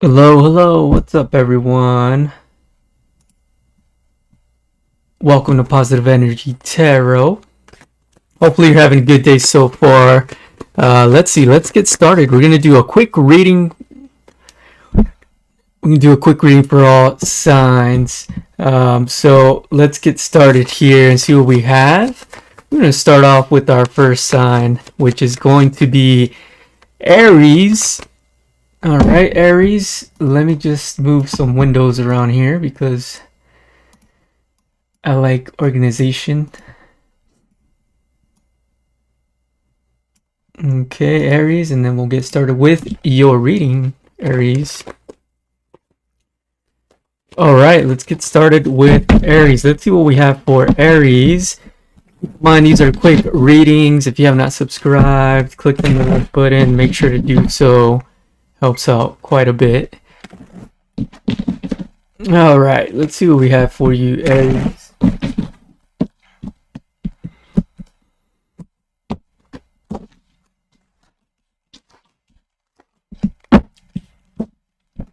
Hello, what's up, everyone? Welcome to Positive Energy Tarot. Hopefully, you're having a good day so far. Let's get started. We're gonna do a quick reading. We can do a quick reading for all signs. So let's get started here and see what we have. We're gonna start off with our first sign, which is going to be Aries. All right, Aries, let me just move some windows around here because I like organization. Okay, Aries, and then we'll get started with your reading, Aries. All right, let's get started with Aries. Let's see what we have for Aries. Keep in mind, these are quick readings. If you have not subscribed, click the like button. Make sure to do so. Helps out quite a bit. All right, let's see what we have for you, Aries.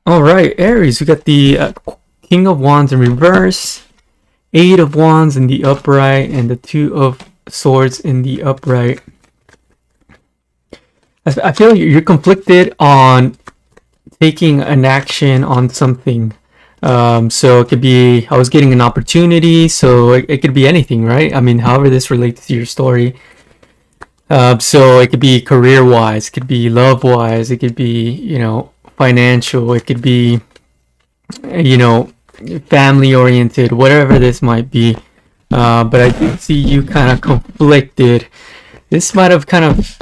All right, Aries, we got the King of Wands in reverse, Eight of Wands in the upright, and the Two of Swords in the upright. I feel like you're conflicted on taking an action on something. So it could be, I was getting an opportunity, so it could be anything, right? I mean, however this relates to your story. So it could be career-wise, it could be love-wise, it could be, financial, it could be, family-oriented, whatever this might be. But I do see you kind of conflicted. This might have kind of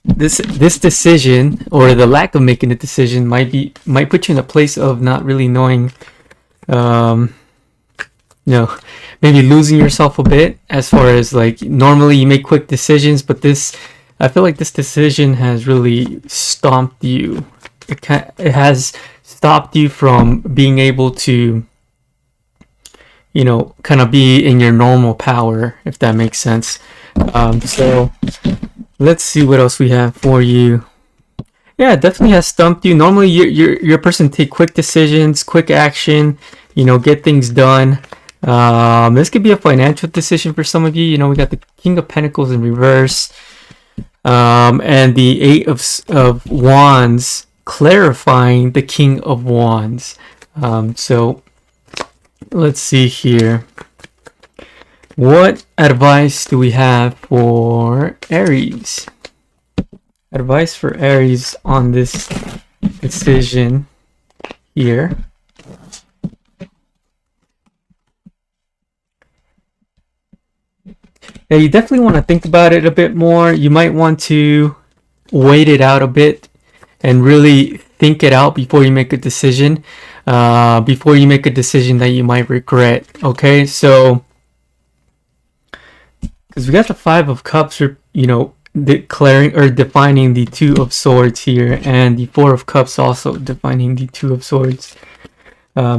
this decision, or the lack of making a decision, might put you in a place of not really knowing, maybe losing yourself a bit, as far as like normally you make quick decisions, but I feel like this decision has really stomped you. It has stopped you from being able to kind of be in your normal power, if that makes sense. So let's see what else we have for you. Yeah, it definitely has stumped you. Normally, you're a person to take quick decisions, quick action, get things done. This could be a financial decision for some of you. We got the King of Pentacles in reverse, and the Eight of Wands clarifying the King of Wands. So let's see here. What advice do we have for Aries? Advice for Aries on this decision here. Yeah, you definitely want to think about it a bit more. You might want to wait it out a bit and really think it out before you make a decision. Before you make a decision that you might regret. Okay, so because we got the Five of Cups, declaring or defining the Two of Swords here, and the Four of Cups also defining the Two of Swords.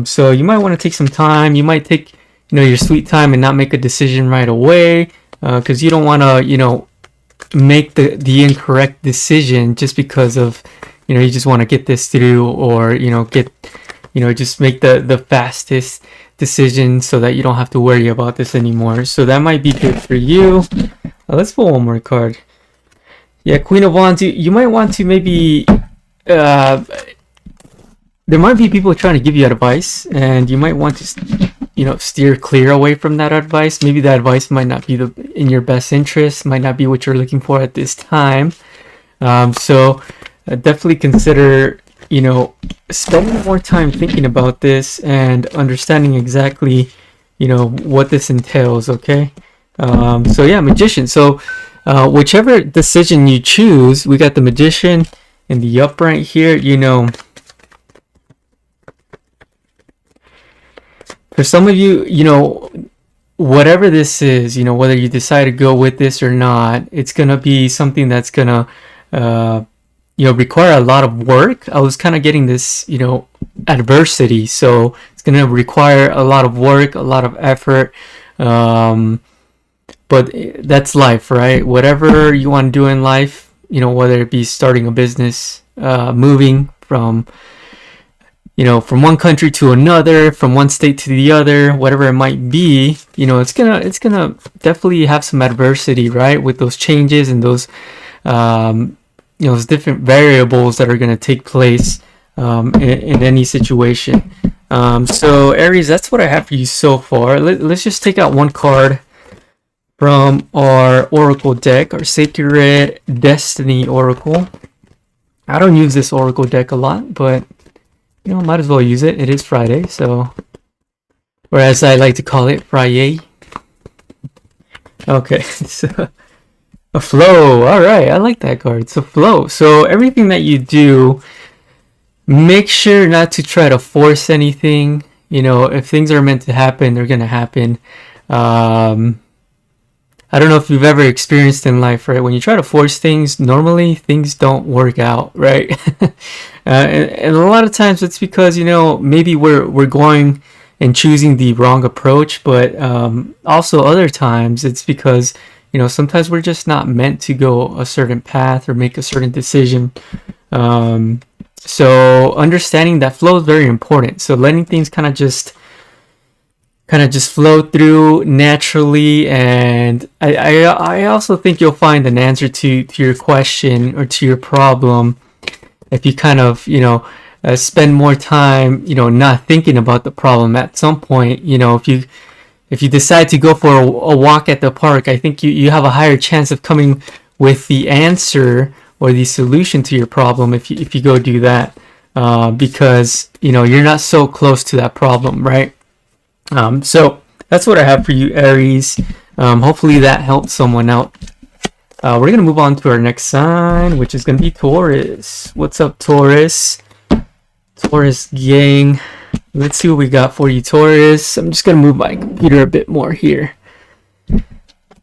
So you might want to take some time. You might take, your sweet time and not make a decision right away, because you don't want to, make the incorrect decision just because of, you just want to get this through, or just make the fastest decision so that you don't have to worry about this anymore. So that might be good for you. Let's pull one more card. Yeah, Queen of Wands. You might want to maybe there might be people trying to give you advice, and you might want to steer clear away from that advice. Maybe that advice might not be in your best interest, might not be what you're looking for at this time. So definitely consider spending more time thinking about this and understanding exactly what this entails. Okay, so yeah, Magician. So whichever decision you choose, we got the Magician in the upright here. For some of you, whatever this is, whether you decide to go with this or not, it's gonna be something that's gonna require a lot of work. I was kind of getting this, adversity. So it's going to require a lot of work, a lot of effort. But that's life, right? Whatever you want to do in life, whether it be starting a business, moving from, you know, from one country to another, from one state to the other, whatever it might be, you know, it's gonna definitely have some adversity, right, with those changes and those you know, those different variables that are gonna take place in any situation. So Aries, that's what I have for you so far. Let's just take out one card from our Oracle deck, our Sacred Destiny Oracle. I don't use this Oracle deck a lot, but you know, might as well use it. It is Friday, so, or as I like to call it, Friday. Okay, so a flow. All right, I like that card. It's a flow. So everything that you do, make sure not to try to force anything. You know, if things are meant to happen, they're gonna happen. I don't know if you've ever experienced in life, right? When you try to force things, normally things don't work out, right? And a lot of times it's because, you know, maybe we're going and choosing the wrong approach, but also other times it's because, you know, sometimes we're just not meant to go a certain path or make a certain decision. So understanding that flow is very important. So letting things kind of just flow through naturally, and I also think you'll find an answer to your question or to your problem if you kind of, you know, spend more time, you know, not thinking about the problem. At some point, you know, if you decide to go for a walk at the park, I think you have a higher chance of coming with the answer or the solution to your problem if you go do that, because, you know, you're not so close to that problem, right? So that's what I have for you, Aries. Hopefully that helped someone out. We're going to move on to our next sign, which is going to be Taurus. What's up, Taurus? Taurus gang. Let's see what we got for you, Taurus. I'm just going to move my computer a bit more here.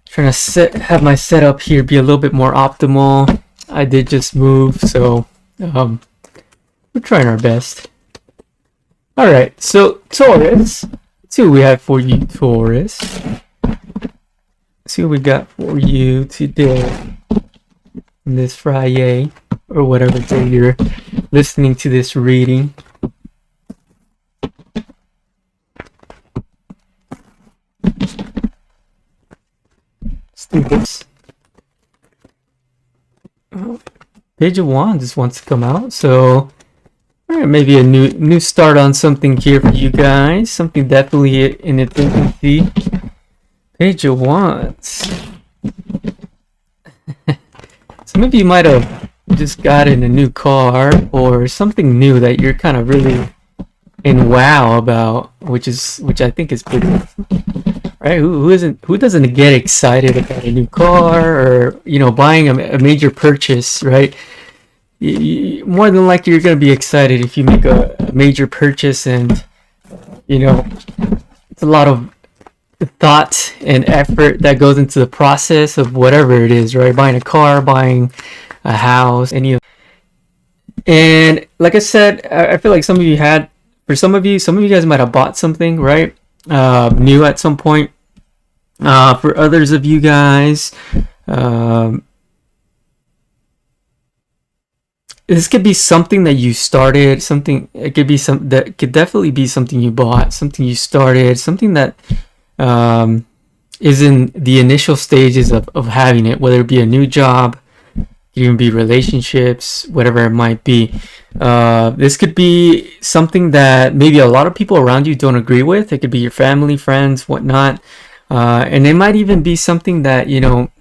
Trying to have my setup here be a little bit more optimal. I did just move, so we're trying our best. All right, so Taurus. Let's see what we have for you, Taurus. Let's see what we got for you today, on this Friday, or whatever day you're listening to this reading. Let's do this. Page of Wands just wants to come out, so maybe a new start on something here for you guys. Something definitely in its infancy. Page of Wands. Some of you might have just gotten a new car or something new that you're kind of really in wow about, which I think is pretty right. Who doesn't get excited about a new car or, you know, buying a major purchase, right? More than likely you're going to be excited if you make a major purchase, and, you know, it's a lot of thought and effort that goes into the process of whatever it is, right? Buying a car, buying a house, any of. And like I said, I feel like some of you guys might have bought something, right? New at some point. For others of you guys, this could be something that you started, it could be that could definitely be something you bought, something you started, something that is in the initial stages of having it, whether it be a new job, it could even be relationships, whatever it might be. This could be something that maybe a lot of people around you don't agree with. It could be your family, friends, whatnot. And it might even be something that, you know,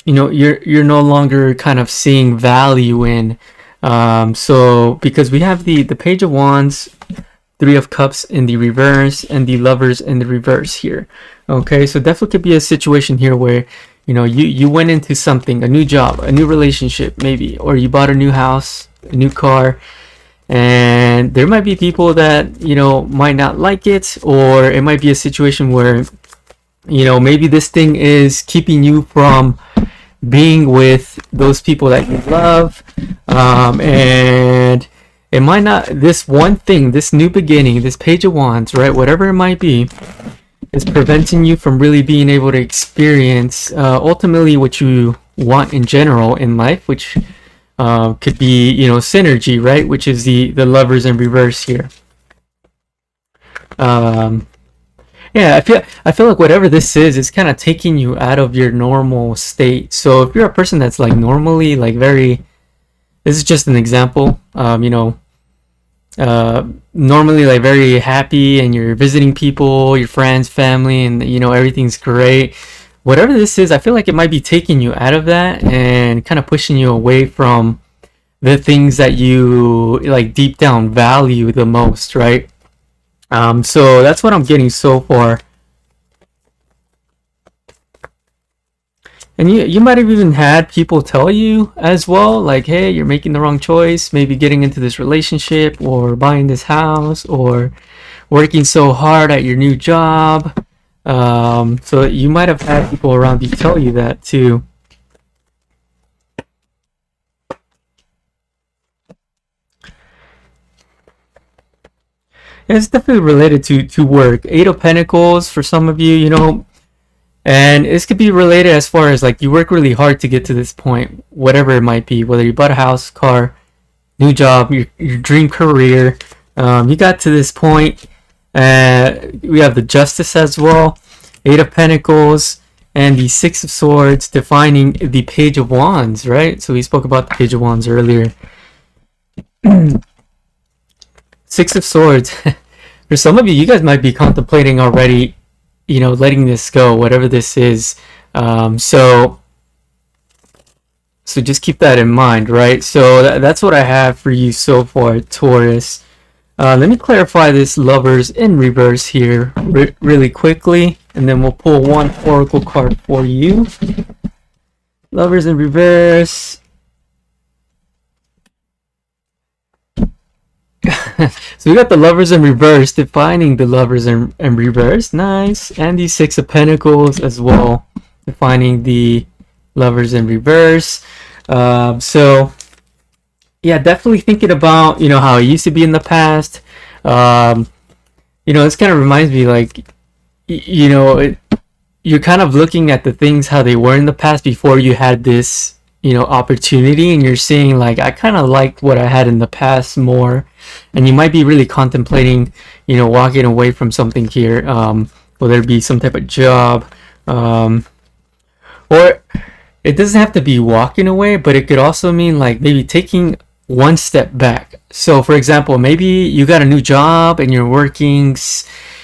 you're no longer kind of seeing value in. So because we have the Page of Wands, Three of Cups in the reverse, and the Lovers in the reverse here. Okay, so definitely could be a situation here where, you know, you went into something, a new job, a new relationship maybe, or you bought a new house, a new car, and there might be people that, you know, might not like it, or it might be a situation where, you know, maybe this thing is keeping you from being with those people that you love, and it might not, this one thing, this new beginning, this Page of Wands, right, whatever it might be, is preventing you from really being able to experience ultimately what you want in general in life, which could be, you know, synergy, right? Which is the Lovers in reverse here. Yeah, I feel like whatever this is, it's kind of taking you out of your normal state. So if you're a person that's like normally like very, this is just an example, you know, normally like very happy, and you're visiting people, your friends, family, and you know everything's great. Whatever this is, I feel like it might be taking you out of that and kind of pushing you away from the things that you like deep down value the most, right? So that's what I'm getting so far. And you might have even had people tell you as well, like, hey, you're making the wrong choice, maybe getting into this relationship or buying this house or working so hard at your new job. So you might have had people around you tell you that too. Yeah, it's definitely related to work. Eight of Pentacles for some of you, you know, and this could be related as far as like you work really hard to get to this point, whatever it might be, whether you bought a house, car, new job, your dream career. You got to this point. We have the Justice as well, Eight of Pentacles, and the Six of Swords, defining the Page of Wands, right? So we spoke about the Page of Wands earlier. Six of Swords. For some of you, you guys might be contemplating already, you know, letting this go, whatever this is. So just keep that in mind, right? So that's what I have for you so far, Taurus. Let me clarify this Lovers in reverse here really quickly, and then we'll pull one oracle card for you. Lovers in reverse. So we got the Lovers in reverse, defining the Lovers in reverse. Nice. And the Six of Pentacles as well, defining the Lovers in reverse. So yeah, definitely thinking about, you know, how it used to be in the past. You know, this kind of reminds me, like, you know, you're kind of looking at the things how they were in the past before you had this, you know, opportunity, and you're seeing like, I kind of liked what I had in the past more, and you might be really contemplating, you know, walking away from something here, whether it be some type of job, or it doesn't have to be walking away, but it could also mean like maybe taking one step back. So for example, maybe you got a new job and you're working,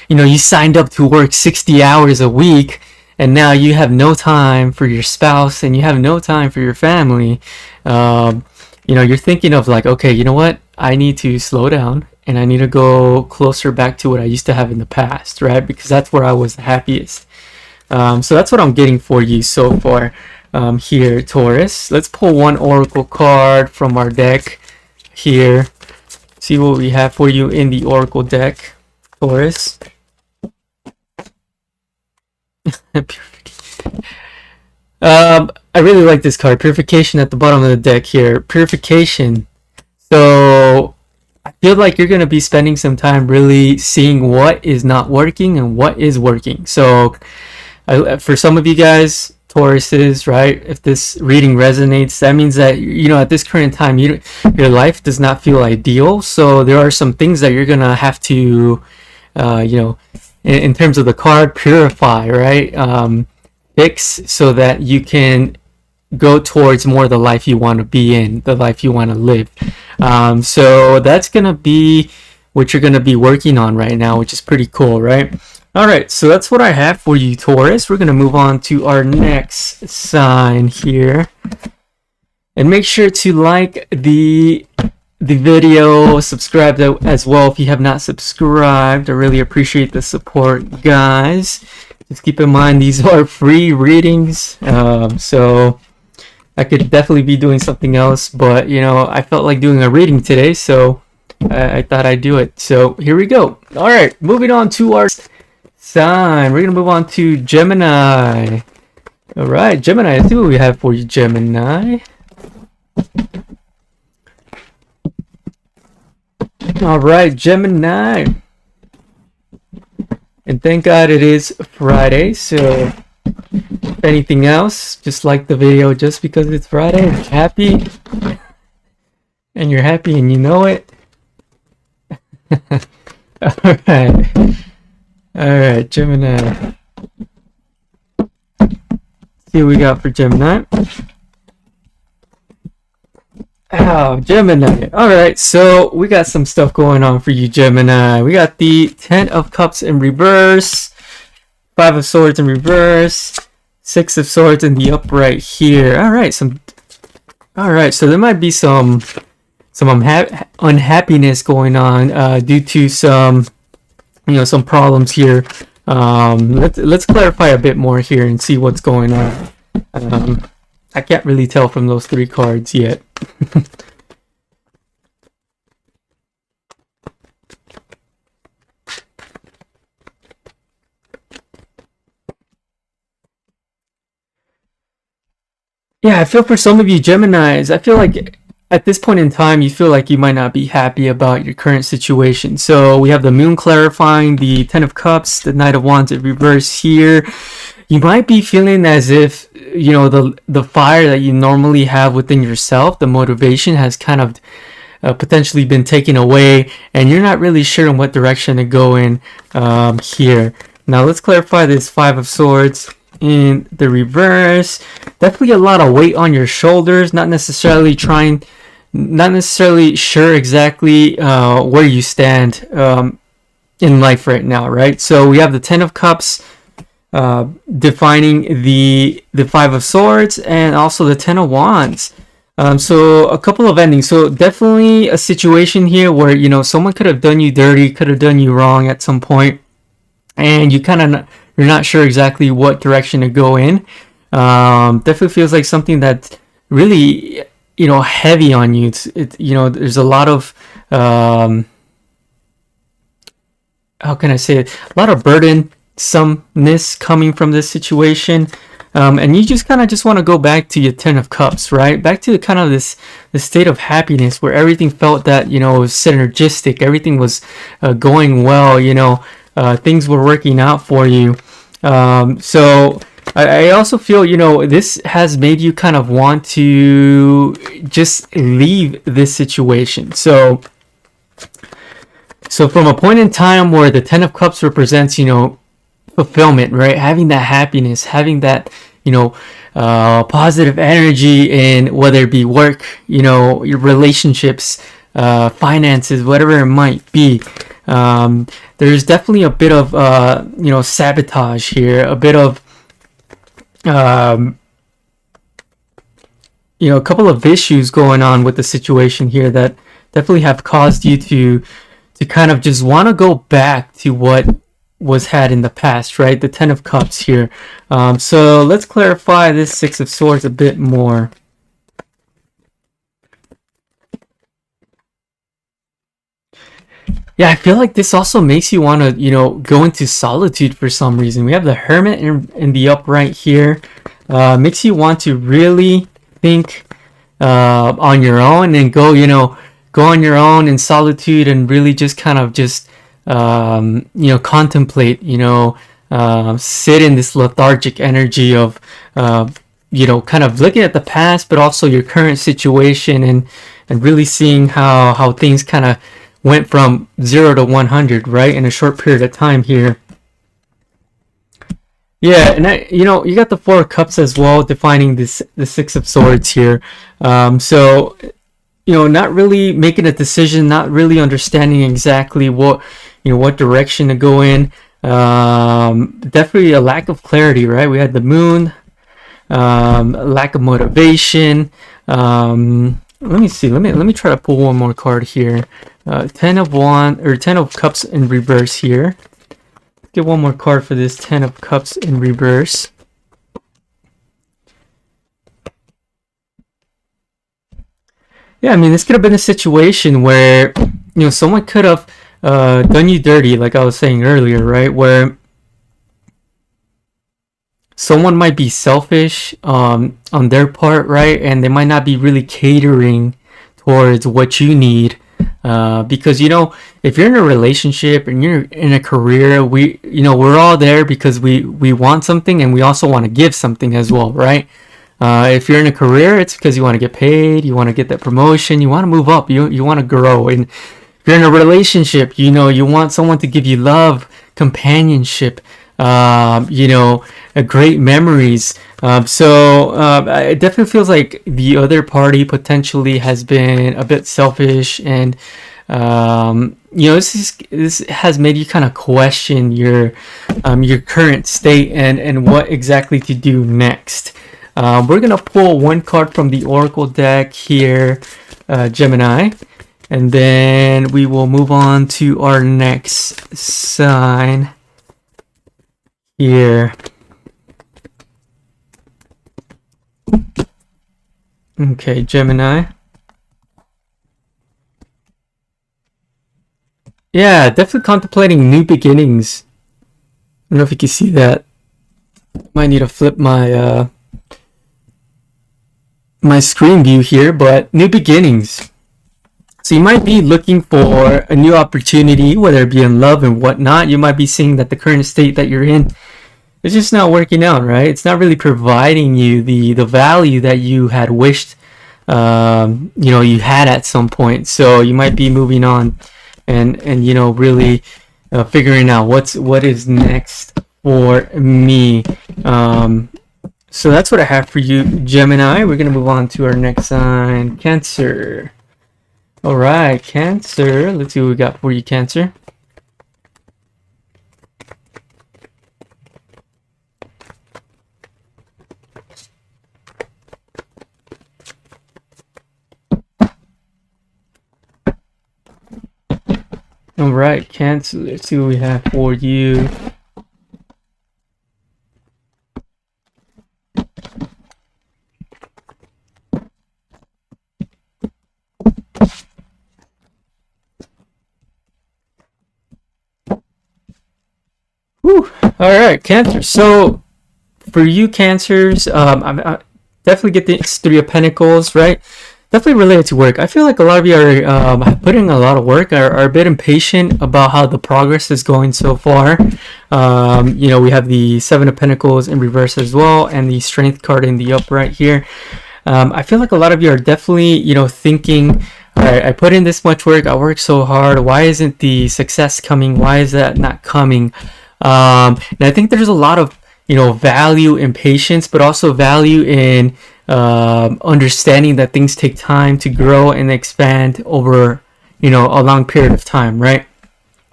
you know, you signed up to work 60 hours a week, and now you have no time for your spouse and you have no time for your family. You know, you're thinking of like, okay, you know what? I need to slow down and I need to go closer back to what I used to have in the past, right? Because that's where I was the happiest. So that's what I'm getting for you so far here, Taurus. Let's pull one oracle card from our deck here. See what we have for you in the oracle deck, Taurus. I really like this card, Purification, at the bottom of the deck here. Purification. So I feel like you're going to be spending some time really seeing what is not working and what is working. So for some of you guys, Tauruses, right, if this reading resonates, that means that, you know, at this current time, your life does not feel ideal. So there are some things that you're going to have to, you know, in terms of the card, purify, right? Fix, so that you can go towards more the life you want to be in, the life you want to live. So that's going to be what you're going to be working on right now, which is pretty cool, right? All right, so that's what I have for you, Taurus. We're going to move on to our next sign here. And make sure to like the video, subscribe as well if you have not subscribed. I really appreciate the support, guys. Just keep in mind, these are free readings, so I could definitely be doing something else, but you know, I felt like doing a reading today, so I thought I'd do it. So here we go. All right, moving on to our sign. We're gonna move on to Gemini. All right, Gemini. Let's see what we have for you, Gemini. All right, Gemini. And thank God it is Friday, so if anything else, just like the video just because it's Friday. Happy. and you're happy and you know it. All right, Gemini. See what we got for Gemini. Oh, Gemini. All right, so we got some stuff going on for you, Gemini. We got the 10 of Cups in reverse, 5 of Swords in reverse, 6 of Swords in the upright here. All right, so there might be some unhappiness going on due to some some problems here. Let's clarify a bit more here and see what's going on. I can't really tell from those 3 cards yet. Yeah, I feel for some of you Geminis, I feel like at this point in time, you feel like you might not be happy about your current situation. So we have the Moon clarifying, the 10 of Cups, the Knight of Wands in reverse here. You might be feeling as if, the fire that you normally have within yourself, the motivation has kind of potentially been taken away, and you're not really sure in what direction to go in here. Now let's clarify this 5 of Swords in the reverse. Definitely a lot of weight on your shoulders, not necessarily sure exactly where you stand in life right now, right? So we have the 10 of Cups defining the 5 of Swords, and also the 10 of Wands. So a couple of endings. So definitely a situation here where someone could have done you dirty, could have done you wrong at some point, and you're not sure exactly what direction to go in. Definitely feels like something that's really heavy on you. There's a lot of how can I say it? A lot of burdensomeness coming from this situation. And you just want to go back to your 10 of Cups, right? Back to this state of happiness where everything felt that, was synergistic. Everything was going well, things were working out for you. So I also feel, this has made you kind of want to just leave this situation. So from a point in time where the 10 of Cups represents, fulfillment, right? Having that happiness, having that, positive energy in whether it be work, your relationships, finances, whatever it might be. There's definitely a bit of, sabotage here, a bit of, a couple of issues going on with the situation here that definitely have caused you to kind of just want to go back to what was had in the past, right? The 10 of Cups here. So let's clarify this 6 of Swords a bit more. Yeah, I feel like this also makes you want to, go into solitude for some reason. We have the Hermit in the upright here. Makes you want to really think on your own and go on your own in solitude and really just kind of contemplate, sit in this lethargic energy of, kind of looking at the past, but also your current situation and really seeing how things kind of went from 0 to 100, right, in a short period of time here. Yeah, and you got the 4 of Cups as well, defining the 6 of Swords here. So, not really making a decision, not really understanding exactly what direction to go in. Definitely a lack of clarity, right? We had the Moon, lack of motivation. Let me see. Let me try to pull one more card here. 10 of Cups in reverse here. Get one more card for this 10 of Cups in reverse. Yeah, I mean, this could have been a situation where, someone could have done you dirty, like I was saying earlier, right? Where someone might be selfish on their part, right? And they might not be really catering towards what you need. Because if you're in a relationship and you're in a career, we're all there because we want something and we also want to give something as well, right? If you're in a career, it's because you want to get paid, you want to get that promotion, you want to move up, you want to grow. And if you're in a relationship, you know, you want someone to give you love, companionship, you know, great memories. It definitely feels like the other party potentially has been a bit selfish, and you know, this has made you kind of question your current state and what exactly to do next. We're gonna pull one card from the Oracle deck here, Gemini, and then we will move on to our next sign here. Okay, Gemini. Yeah, definitely contemplating new beginnings. I don't know if you can see that. Might need to flip my my screen view here, but new beginnings. So you might be looking for a new opportunity, whether it be in love and whatnot. You might be seeing that the current state that you're in is just not working out, right? It's not really providing you the value that you had wished, you know, you had at some point. So you might be moving on and you know, really figuring out what is next for me. So that's what I have for you, Gemini. We're gonna move on to our next sign, Cancer. All right, Cancer. Let's see what we got for you, Cancer. All right, Cancer. Let's see what we have for you. Whew. All right, Cancer. So for you, Cancers, I definitely get the Three of Pentacles, right? Definitely related to work. I feel like a lot of you are putting a lot of work, are a bit impatient about how the progress is going so far. You know, we have the Seven of Pentacles in reverse as well, and the Strength card in the upright here. I feel like a lot of you are definitely, you know, thinking, all right, I put in this much work, I worked so hard, why isn't the success coming? Why is that not coming? And I think there's a lot of, you know, value in patience, but also value in understanding that things take time to grow and expand over, you know, a long period of time, right?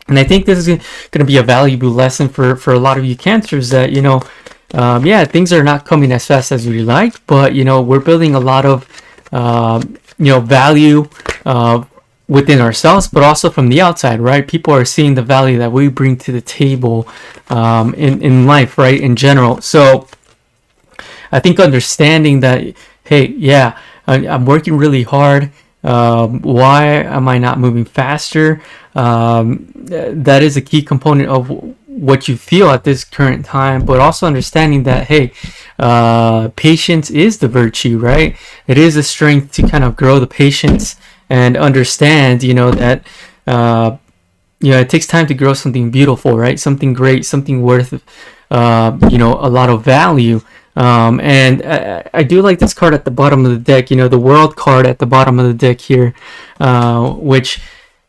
And I think this is going to be a valuable lesson for a lot of you Cancers, that, you know, yeah, things are not coming as fast as we like, but, you know, we're building a lot of, you know, value within ourselves, but also from the outside, right? People are seeing the value that we bring to the table in life, right, in general. So I think understanding that, hey, yeah, I'm working really hard. Why am I not moving faster? That is a key component of what you feel at this current time, but also understanding that, hey, patience is the virtue, right? It is a strength to kind of grow the patience and understand, you know, that, you know, it takes time to grow something beautiful, right? Something great, something worth, you know, a lot of value. And I do like this card at the bottom of the deck, you know, the World card at the bottom of the deck here, which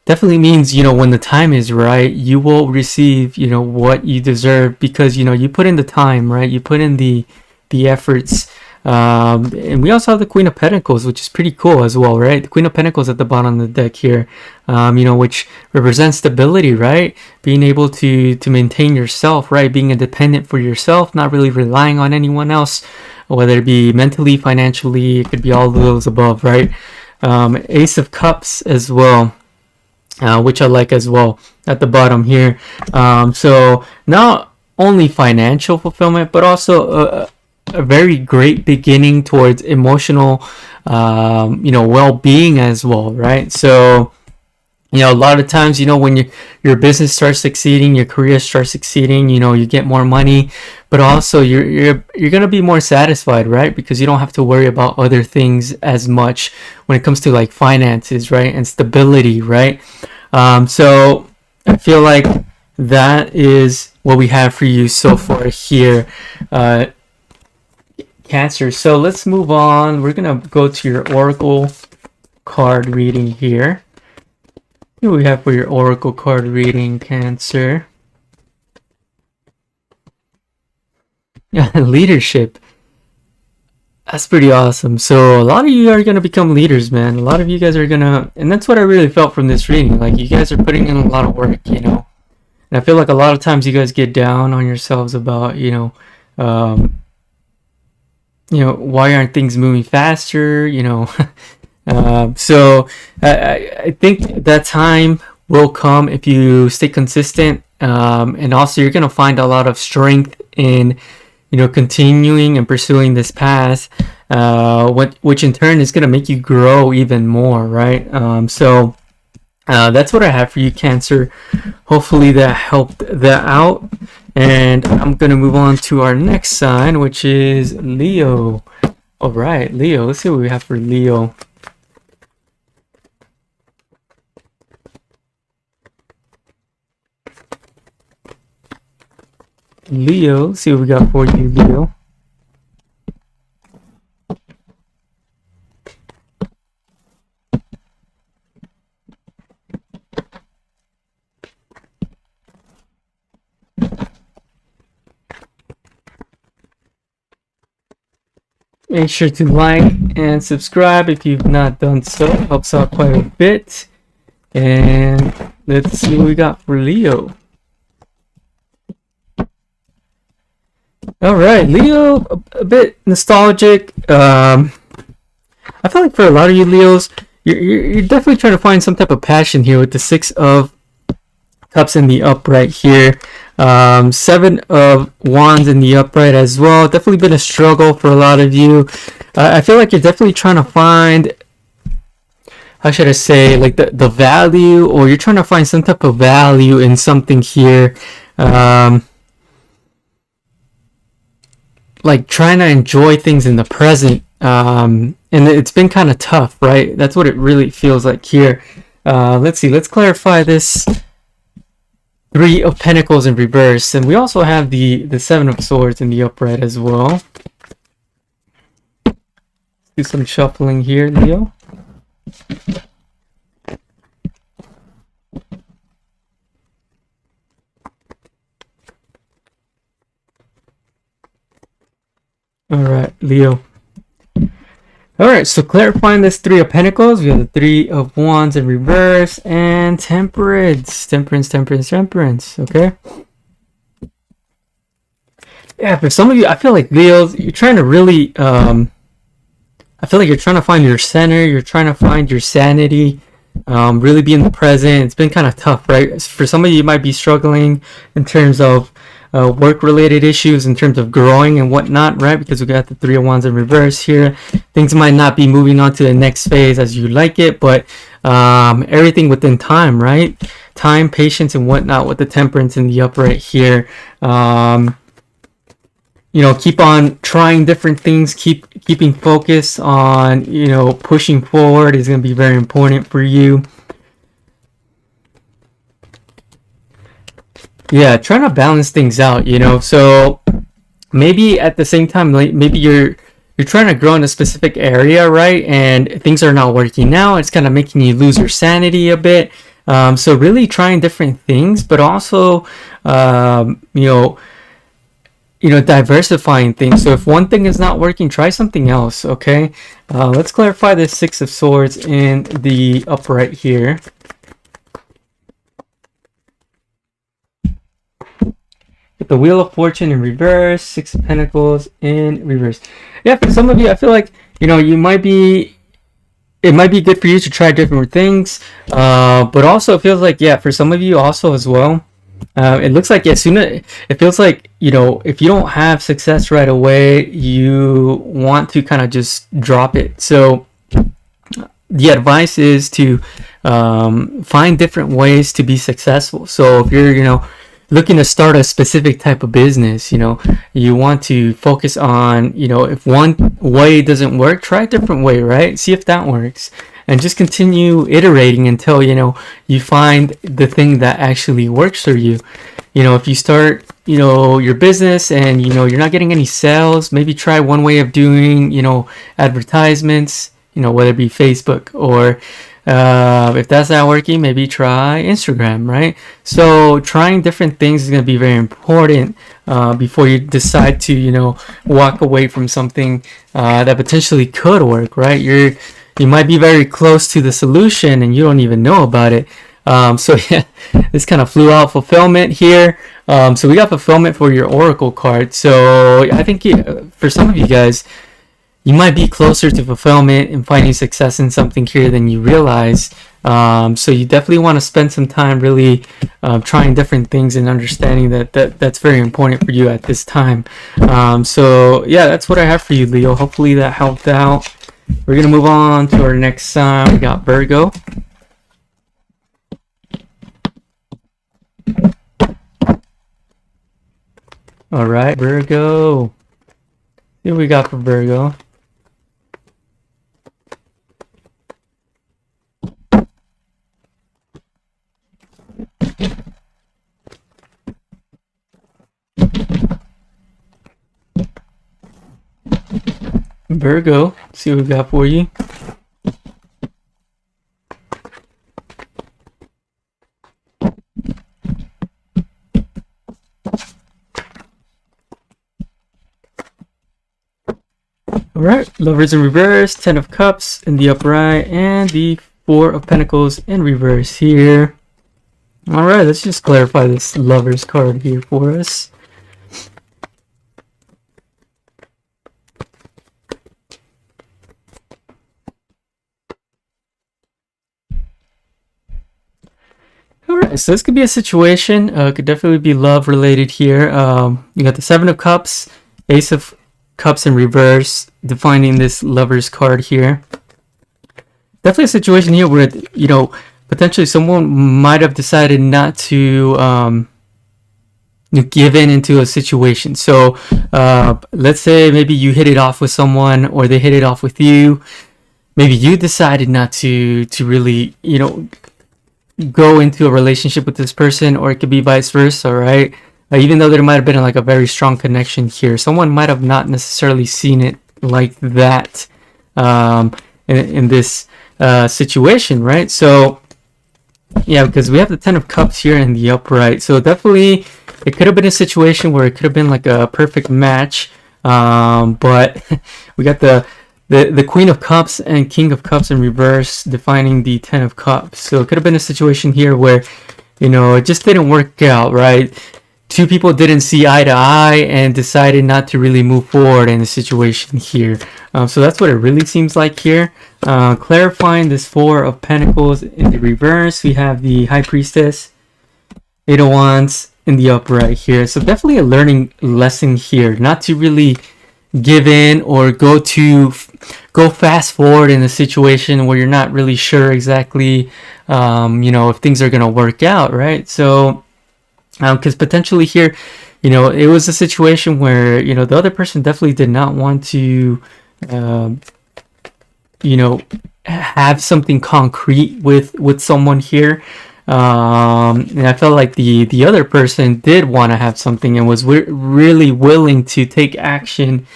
definitely means, you know, when the time is right, you will receive, you know, what you deserve, because, you know, you put in the time, right? You put in the efforts. And we also have the Queen of Pentacles, which is pretty cool as well, right? The Queen of Pentacles at the bottom of the deck here, you know, which represents stability, right? Being able to maintain yourself, right? Being independent for yourself, not really relying on anyone else, whether it be mentally, financially, it could be all of those above, right? Ace of Cups as well, which I like as well at the bottom here. So not only financial fulfillment, but also a very great beginning towards emotional, you know, well-being as well, right? So, you know, a lot of times, you know, when your business starts succeeding, your career starts succeeding, you know, you get more money, but also you're gonna be more satisfied, right? Because you don't have to worry about other things as much when it comes to like finances, right? And stability, right? So I feel like that is what we have for you so far here, Cancer. So let's move on. We're gonna go to your oracle card reading here. What do we have for your oracle card reading, Cancer? Yeah, leadership. That's pretty awesome. So a lot of you are going to become leaders, man. A lot of you guys are going to, and that's what I really felt from this reading. Like, you guys are putting in a lot of work, you know. And I feel like a lot of times you guys get down on yourselves about, why aren't things moving faster, you know. So I think that time will come if you stay consistent. And also you're going to find a lot of strength in, continuing and pursuing this path, which in turn is going to make you grow even more, right? So that's what I have for you, Cancer. Hopefully that helped that out. And I'm going to move on to our next sign, which is Leo. All right, Leo. Let's see what we have for Leo. Leo, let's see what we got for you, Leo. Make sure to like and subscribe if you've not done so. It helps out quite a bit. And let's see what we got for Leo. All right, Leo, a bit nostalgic. I feel like for a lot of you Leos, you're definitely trying to find some type of passion here with the 6 of Cups in the upright here. 7 of Wands in the upright as well. Definitely been a struggle for a lot of you. I feel like you're definitely trying to find, how should I say, like the value, or you're trying to find some type of value in something here. Like trying to enjoy things in the present. And it's been kind of tough, right? That's what it really feels like here. Let's see. Let's clarify this. 3 of Pentacles in reverse, and we also have the 7 of Swords in the upright as well. Let's do some shuffling here, Leo. All right, Leo. All right, so clarifying this 3 of Pentacles, we have the 3 of Wands in reverse and Temperance. Temperance, okay? Yeah, for some of you, I feel like Leos, you're trying to really, I feel like you're trying to find your center, you're trying to find your sanity, really be in the present. It's been kind of tough, right? For some of you, you might be struggling in terms of work-related issues, in terms of growing and whatnot, right? Because we got the 3 of Wands in reverse here. Things might not be moving on to the next phase as you like it, but everything within time, right? Time, patience, and whatnot with the Temperance in the upright here. Keep on trying different things. Keeping focus on, pushing forward is going to be very important for you. Yeah, trying to balance things out, so maybe at the same time, like maybe you're trying to grow in a specific area, right? And things are not working now. It's kind of making you lose your sanity a bit. So really trying different things, but also, diversifying things. So if one thing is not working, try something else, okay? Let's clarify this 6 of Swords in the upright here. The Wheel of Fortune in reverse, 6 of Pentacles in reverse. Yeah, for some of you, I feel like, it might be good for you to try different things. But also it feels like, yeah, for some of you also as well, it looks like as soon as, it feels like, if you don't have success right away, you want to kind of just drop it. So the advice is to find different ways to be successful. So if you're, looking to start a specific type of business, you want to focus on, if one way doesn't work, try a different way, right? See if that works, and just continue iterating until, you find the thing that actually works for you. you know, if you start, you know, your business and, you know, you're not getting any sales, maybe try one way of doing, you know, advertisements, you know, whether it be Facebook, or if that's not working, maybe try Instagram, right? So trying different things is going to be very important before you decide to, you know, walk away from something that potentially could work, right? You might be very close to the solution and you don't even know about it. So yeah, this kind of flew out fulfillment here. So we got fulfillment for your oracle card. So I think for some of you guys, you might be closer to fulfillment and finding success in something here than you realize. So you definitely want to spend some time really trying different things and understanding that's very important for you at this time. So yeah, that's what I have for you, Leo. Hopefully that helped out. We're going to move on to our next sign. We got Virgo. All right, Virgo. See what we got for Virgo. Virgo, see what we got for you. All right, Lovers in reverse, 10 of Cups in the upright, and the 4 of Pentacles in reverse here. All right, let's just clarify this Lovers card here for us. Alright, so this could be a situation, could definitely be love related here. You got the 7 of Cups, Ace of Cups in reverse, defining this Lovers card here. Definitely a situation here where, you know, potentially someone might have decided not to give into a situation. So let's say maybe you hit it off with someone, or they hit it off with you. Maybe you decided not to really, you know, go into a relationship with this person, or it could be vice versa, right? Even though there might have been like a very strong connection here, someone might have not necessarily seen it like that in this situation, right? So yeah, because we have the 10 of Cups here in the upright, so definitely it could have been a situation where it could have been like a perfect match, but we got the Queen of Cups and King of Cups in reverse, defining the 10 of Cups. So it could have been a situation here where, you know, it just didn't work out, right? Two people didn't see eye to eye and decided not to really move forward in the situation here. So that's what it really seems like here. Clarifying this 4 of Pentacles in the reverse, we have the High Priestess, 8 of Wands in the upright here. So definitely a learning lesson here, not to really give in or go fast forward in a situation where you're not really sure exactly, you know, if things are going to work out, right? So because potentially here, you know, it was a situation where, you know, the other person definitely did not want to, you know, have something concrete with someone here. And I felt like the other person did want to have something and was really willing to take action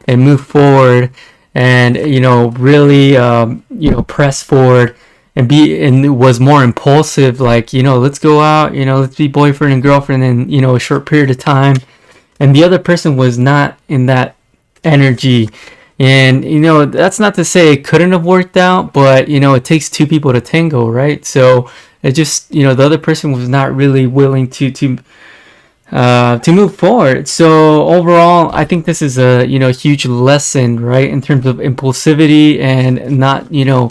and move forward, and, you know, really, you know, press forward and was more impulsive, like, you know, let's go out, you know, let's be boyfriend and girlfriend in, you know, a short period of time. And the other person was not in that energy. And, you know, that's not to say it couldn't have worked out, but, you know, it takes two people to tango, right? So it just, you know, the other person was not really willing to move forward. So overall, I think this is a, you know, huge lesson, right, in terms of impulsivity and not, you know,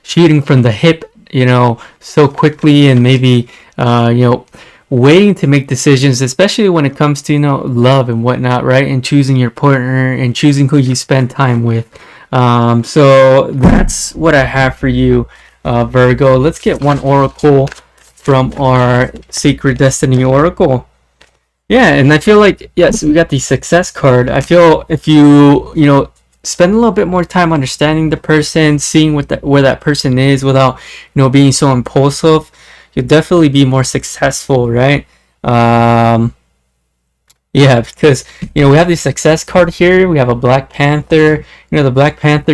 shooting from the hip, you know, so quickly, and maybe, you know, waiting to make decisions, especially when it comes to, you know, love and whatnot, right? And choosing your partner and choosing who you spend time with. So that's what I have for you, Virgo. Let's get one oracle from our Sacred Destiny Oracle. Yeah, and I feel like, yes, we got the Success card. I feel if you know, spend a little bit more time understanding the person, seeing where that person is without, you know, being so impulsive, you'll definitely be more successful, right? Yeah, because we have the success card here. We have a Black Panther. The Black Panther,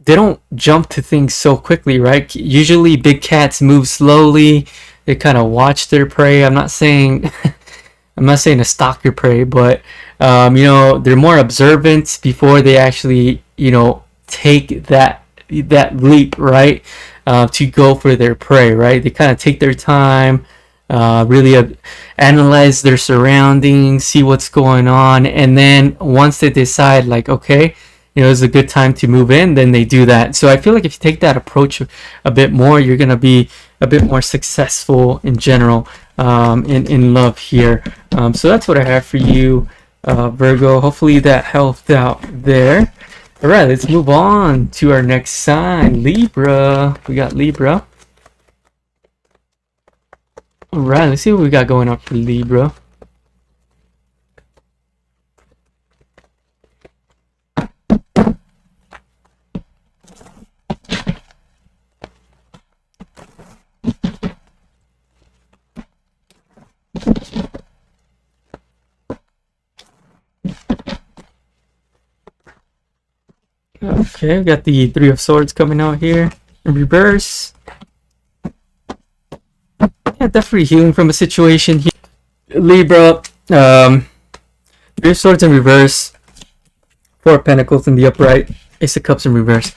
they don't jump to things so quickly, right? Usually big cats move slowly. They kind of watch their prey. I'm not saying to stalk your prey, but they're more observant before they actually take that leap, right? To go for their prey, right? They kind of take their time, really analyze their surroundings, see what's going on, and then once they decide, like, okay, it's a good time to move in, then they do that. So I feel like if you take that approach a bit more, you're gonna be a bit more successful in general, in love here. So that's what I have for you, Virgo. Hopefully that helped out there. All right, let's move on to our next sign, Libra. We got Libra. All right, let's see what we got going on for Libra. Okay, we got the Three of Swords coming out here in reverse. Yeah, definitely healing from a situation here. Libra, Three of Swords in reverse, Four of Pentacles in the upright, Ace of Cups in reverse.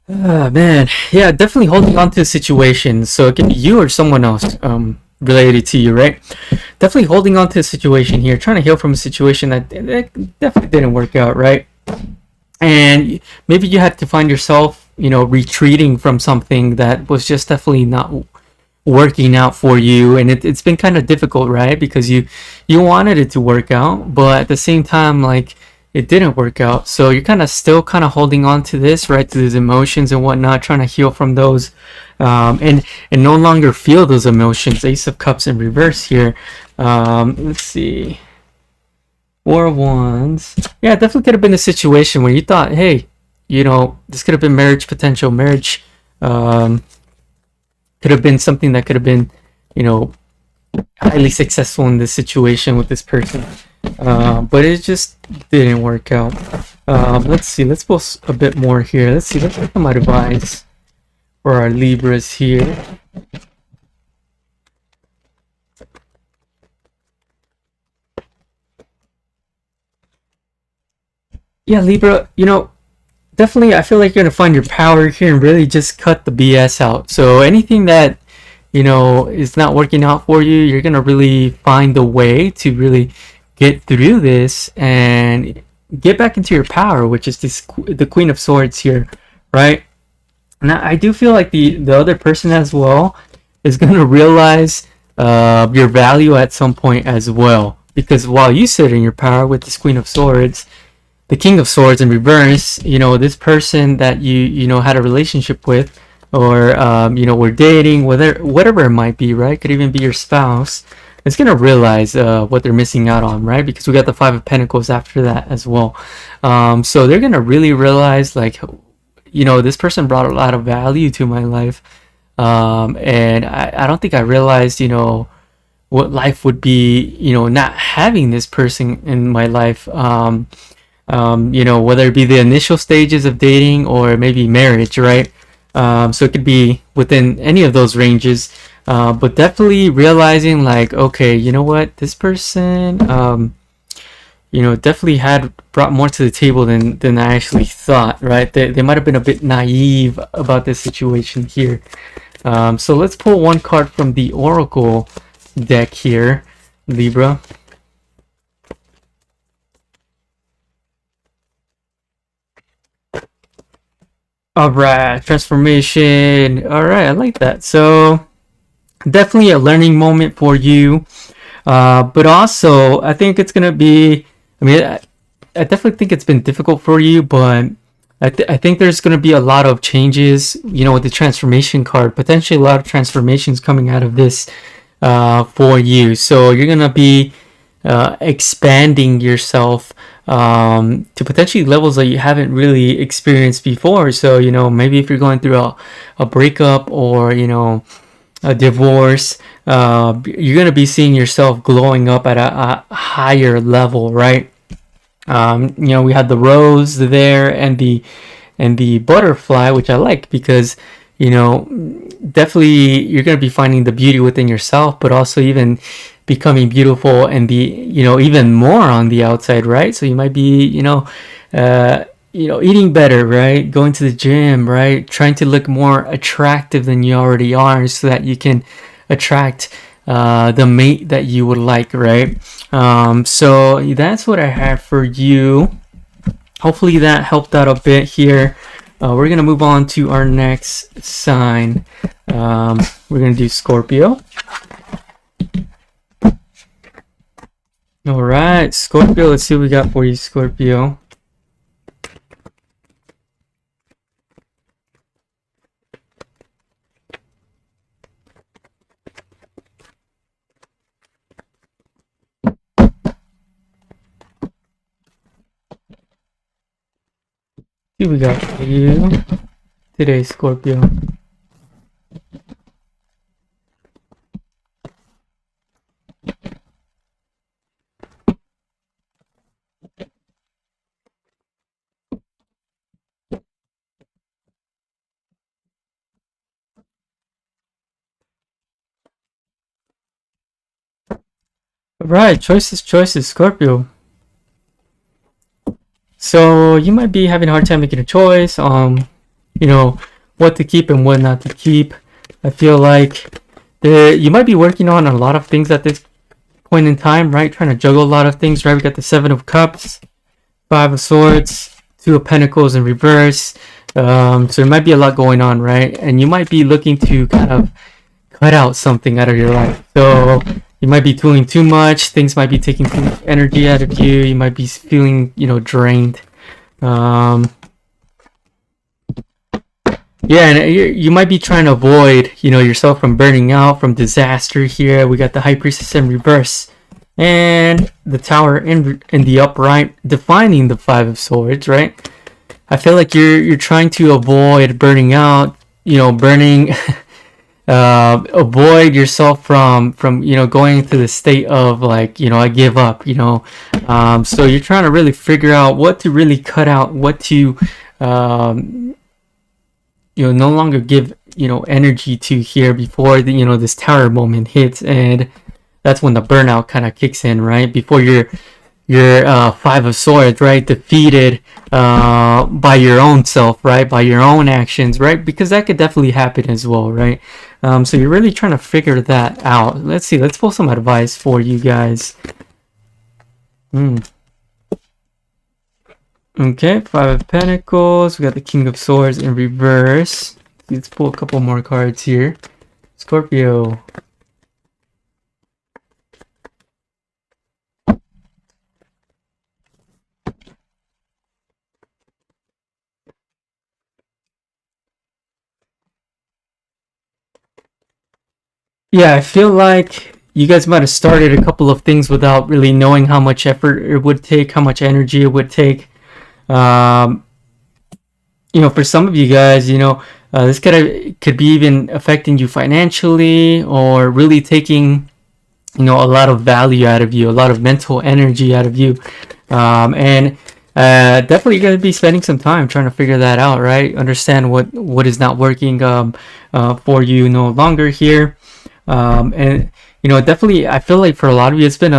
Man, yeah, definitely holding on to a situation. So it can be you or someone else related to you, right? Definitely holding on to a situation here, trying to heal from a situation that definitely didn't work out, right? And maybe you had to find yourself, retreating from something that was just definitely not working out for you, and it's been kind of difficult, right? Because you wanted it to work out, but at the same time, like, it didn't work out. So you're kind of still kind of holding on to this, right? To these emotions and whatnot, trying to heal from those, and no longer feel those emotions. Ace of Cups in reverse here. Let's see. Four of Wands. Yeah, definitely could have been a situation where you thought, hey, this could have been marriage, potential marriage. Could have been something that could have been, highly successful in this situation with this person. But it just didn't work out. Let's see. Let's pull a bit more here. Let's see. Let's look at my advice for our Libras here. Yeah, Libra, definitely I feel like you're going to find your power here and really just cut the BS out. So anything that, is not working out for you, you're going to really find a way to really get through this and get back into your power, which is the Queen of Swords here, right? Now, I do feel like the other person as well is going to realize your value at some point as well. Because while you sit in your power with this Queen of Swords, the King of Swords in reverse, this person that you had a relationship with, or were dating, whatever it might be, right? Could even be your spouse. Is gonna realize what they're missing out on, right? Because we got the Five of Pentacles after that as well. So they're gonna really realize, like, this person brought a lot of value to my life, and I don't think I realized, what life would be, not having this person in my life. Whether it be the initial stages of dating or maybe marriage, right? So it could be within any of those ranges, but definitely realizing, like, okay, you know what, this person, definitely had brought more to the table than I actually thought, right? They might have been a bit naive about this situation here. So let's pull one card from the Oracle deck here, Libra. All right, transformation. All right, I like that. So definitely a learning moment for you, but also I think it's gonna be. I definitely think it's been difficult for you, but I think there's gonna be a lot of changes. With the transformation card, potentially a lot of transformations coming out of this for you. So you're gonna be expanding yourself to potentially levels that you haven't really experienced before. So maybe if you're going through a breakup, or a divorce. You're going to be seeing yourself glowing up at a higher level, right? You know, we had the rose there and the butterfly, which I like because, you know, definitely you're going to be finding the beauty within yourself, but also even becoming beautiful and you know, even more on the outside, right? So you might be, you know, eating better, right? Going to the gym, right? Trying to look more attractive than you already are so that you can attract the mate that you would like, right? So that's what I have for you. Hopefully that helped out a bit here. We're going to move on to our next sign. We're going to do Scorpio. All right, Scorpio, let's see what we got for you, Scorpio. See what we got for you today, Scorpio. Right, choices, Scorpio. So you might be having a hard time making a choice on, you know, what to keep and what not to keep. I feel like you might be working on a lot of things at this point in time, right? Trying to juggle a lot of things, right? We got the Seven of Cups, Five of Swords, Two of Pentacles in reverse. So there might be a lot going on, right? And you might be looking to kind of cut out something out of your life. So you might be doing too much. Things might be taking too much energy out of you. You might be feeling, you know, drained. Yeah, and you might be trying to avoid, you know, yourself from burning out, from disaster here. We got the High Priestess in reverse. And the Tower in the upright, defining the Five of Swords, right? I feel like you're trying to avoid burning out, you know, avoid yourself from you know, going into the state of like, you know, I give up, you know. So you're trying to really figure out what to really cut out, what to you know, no longer give, you know, energy to here before the, you know, this Tower moment hits, and that's when the burnout kind of kicks in, right? Before your Five of Swords, right, defeated by your own self, right, by your own actions, right, because that could definitely happen as well, right? So you're really trying to figure that out. Let's see, let's pull some advice for you guys. Okay, Five of Pentacles, we got the King of Swords in reverse. Let's pull a couple more cards here. Scorpio. Yeah, I feel like you guys might have started a couple of things without really knowing how much effort it would take, how much energy it would take. You know, for some of you guys, you know, this could be even affecting you financially, or really taking, you know, a lot of value out of you, a lot of mental energy out of you. And definitely you're going to be spending some time trying to figure that out, right? Understand what is not working for you no longer here. And, you know, definitely I feel like for a lot of you, it's been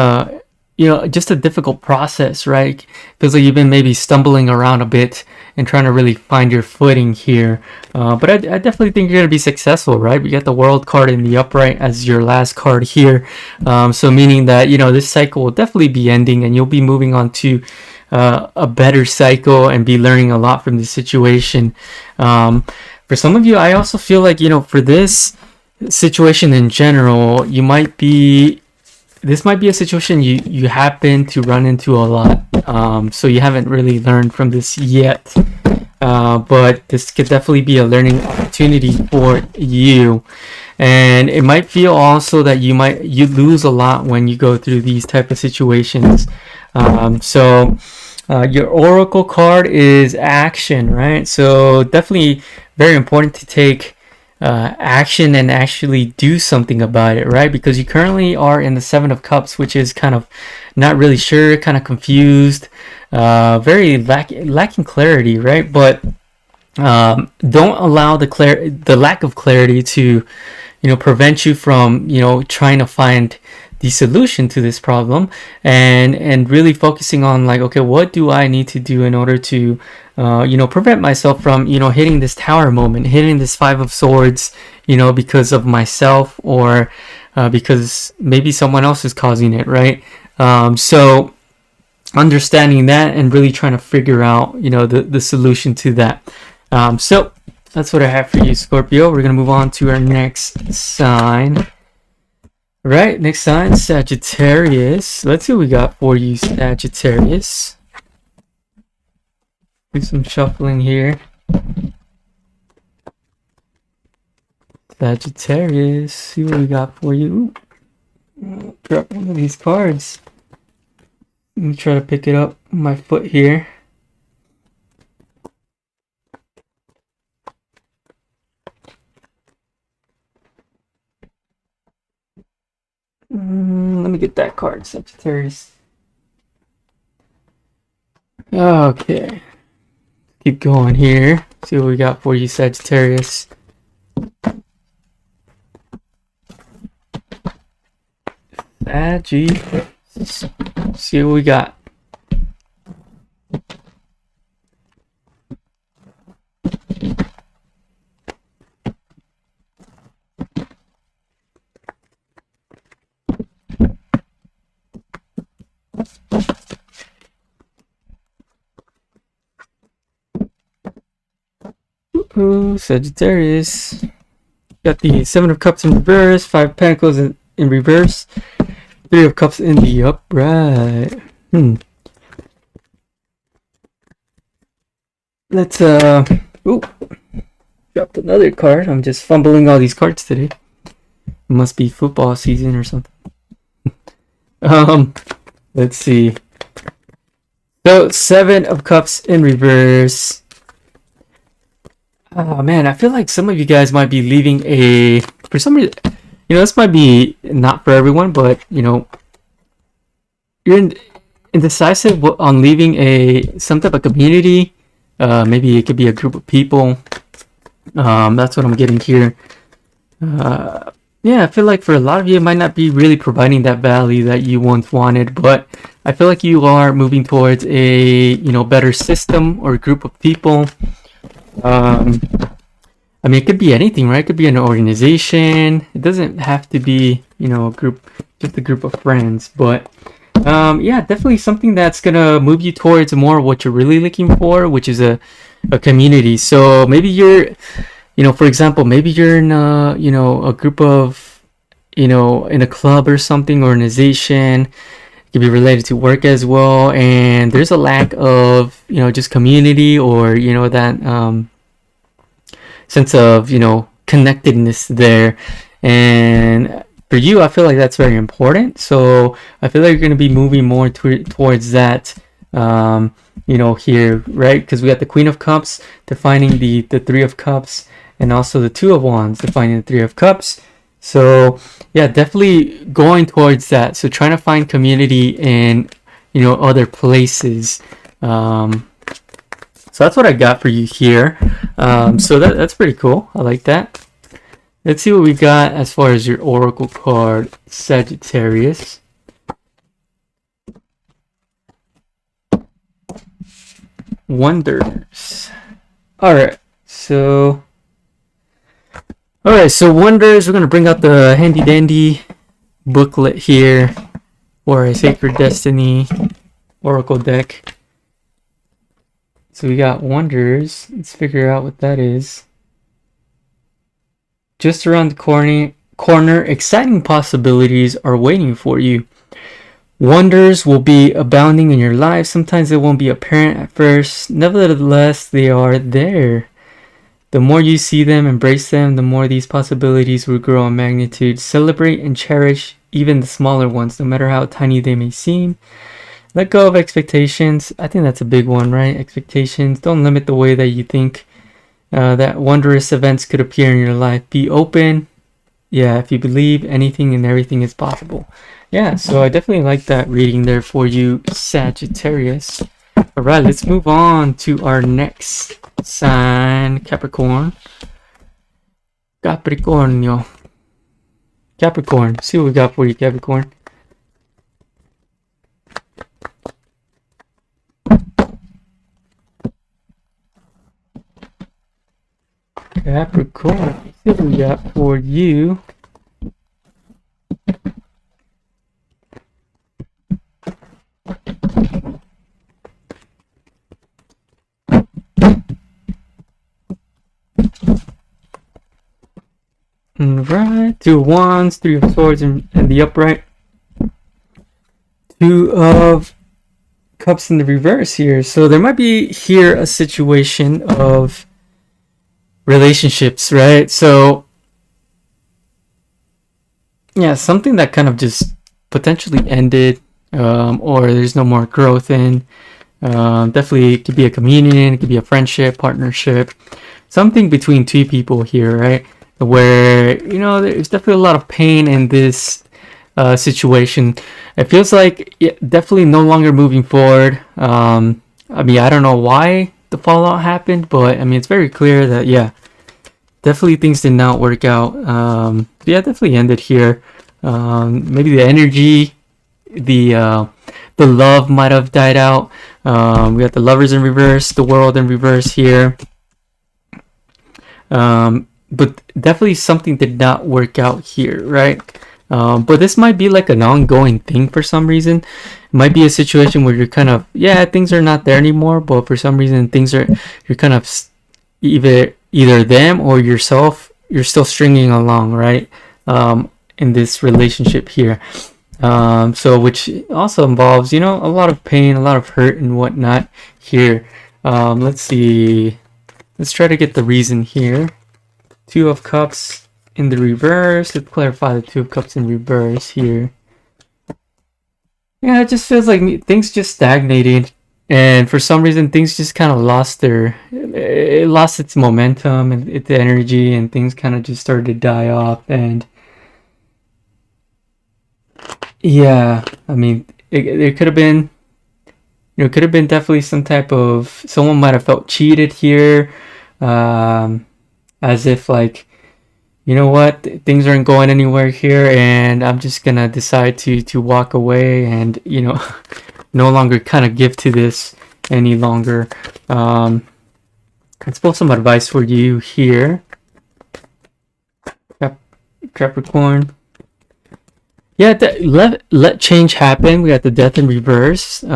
you know, just a difficult process, right? Feels like you've been maybe stumbling around a bit and trying to really find your footing here. But I definitely think you're going to be successful, right? We got the World card in the upright as your last card here. So meaning that, you know, this cycle will definitely be ending and you'll be moving on to a better cycle and be learning a lot from this situation. For some of you, I also feel like, you know, for this situation in general, this might be a situation you happen to run into a lot. So you haven't really learned from this yet. But this could definitely be a learning opportunity for you. And it might feel also that you lose a lot when you go through these type of situations. So your Oracle card is action, right? So definitely very important to take action and actually do something about it, right? Because you currently are in the Seven of Cups, which is kind of not really sure, kind of confused, very lacking clarity, right? But don't allow the lack of clarity to, prevent you from, trying to find the solution to this problem, and really focusing on like, okay, what do I need to do in order to prevent myself from hitting this Tower moment, hitting this Five of Swords, because of myself, or because maybe someone else is causing it, right? So understanding that and really trying to figure out the solution to that. So that's what I have for you, Scorpio. We're gonna move on to our next sign. Right, next sign, Sagittarius. Let's see what we got for you, Sagittarius. Do some shuffling here. Sagittarius, see what we got for you. Ooh, drop one of these cards. Let me try to pick it up on my foot here. Let me get that card, Sagittarius. Okay. Keep going here. See what we got for you, Sagittarius. Sagittarius. See what we got. Ooh, Sagittarius. Got the Seven of Cups in reverse, Five of Pentacles in reverse, Three of Cups in the upright. Let's ooh, dropped another card. I'm just fumbling all these cards today. It must be football season or something. Let's see. So Seven of Cups in reverse. Oh man, I feel like some of you guys might be leaving for some reason, this might be not for everyone, but you're indecisive on leaving some type of community. Maybe it could be a group of people. That's what I'm getting here. Yeah, I feel like for a lot of you, it might not be really providing that value that you once wanted, but I feel like you are moving towards a better system or group of people. I mean, it could be anything, right? It could be an organization. It doesn't have to be, a group, just a group of friends. But yeah, definitely something that's gonna move you towards more of what you're really looking for, which is a community. So maybe you're, for example, maybe you're in a group of, in a club or something, organization. It could be related to work as well, and there's a lack of just community, or that sense of connectedness there. And for you, I feel like that's very important. So I feel like you're going to be moving more towards that here, right? Because we got the Queen of Cups defining the Three of Cups, and also the Two of Wands defining the Three of Cups. So yeah, definitely going towards that. So trying to find community in other places. So that's what I got for you here. So that's pretty cool. I like that. Let's see what we got as far as your oracle card, Sagittarius. Wonders. Alright, so Wonders, we're going to bring out the handy dandy booklet here for a Sacred Destiny Oracle deck. So we got Wonders. Let's figure out what that is. Just around the corner, exciting possibilities are waiting for you. Wonders will be abounding in your life. Sometimes they won't be apparent at first. Nevertheless, they are there. The more you see them, embrace them, the more these possibilities will grow in magnitude. Celebrate and cherish even the smaller ones, no matter how tiny they may seem. Let go of expectations. I think that's a big one, right? Expectations. Don't limit the way that you think that wondrous events could appear in your life. Be open. Yeah, if you believe, anything and everything is possible. Yeah, so I definitely like that reading there for you, Sagittarius. All right, let's move on to our next sign, Capricorn. Capricornio. Capricorn. See what we got for you, Capricorn. Capricorn. See what we got for you. Alright, 2 of Wands, 3 of Swords, and the upright. 2 of Cups in the reverse here. So there might be here a situation of relationships, right? So yeah, something that kind of just potentially ended, or there's no more growth in. Definitely it could be a communion, it could be a friendship, partnership, something between 2 people here, right? Where, you know, there's definitely a lot of pain in this situation. It feels like definitely no longer moving forward. I mean, I don't know why the fallout happened, but I mean, it's very clear that, yeah, definitely things did not work out. Yeah, definitely ended here. Maybe the energy, the love might have died out. We got the Lovers in reverse, the World in reverse here. But definitely something did not work out here, right? But this might be like an ongoing thing for some reason. It might be a situation where you're kind of, yeah, things are not there anymore, but for some reason you're kind of either them or yourself, you're still stringing along, right? In this relationship here. So which also involves, you know, a lot of pain, a lot of hurt and whatnot here. Let's see. Let's try to get the reason here. 2 of Cups in the reverse. Let's clarify the 2 of Cups in reverse here. Yeah, it just feels like things just stagnated. And for some reason, things just kind of lost it lost its momentum and its energy, and things kind of just started to die off. And yeah, I mean, it could have been, you know, it could have been definitely some type of, someone might have felt cheated here. As if like, you know what, things aren't going anywhere here, and I'm just gonna decide to walk away and, you know, no longer kind of give to this any longer. Let's pull some advice for you here, Capricorn. Yeah, let change happen. We got the Death in reverse. You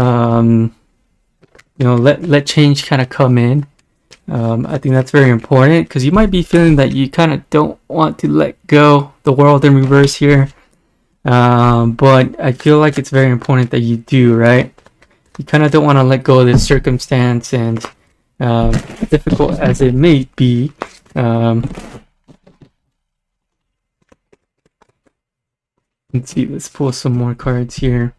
know, let change kind of come in. I think that's very important, because you might be feeling that you kind of don't want to let go the World in reverse here, but I feel like it's very important that you do, right? You kind of don't want to let go of this circumstance, and difficult as it may be. Let's see, let's pull some more cards here.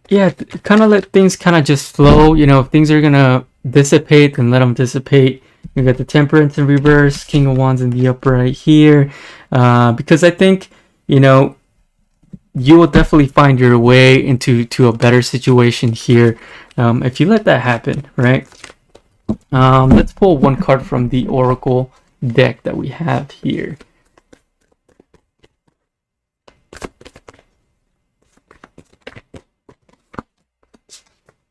Yeah, kind of let things kind of just flow. You know, if things are gonna dissipate, then let them dissipate. We got the Temperance in reverse, King of Wands in the upright here, because I think, you know, you will definitely find your way into a better situation here if you let that happen, right? Let's pull one card from the Oracle deck that we have here.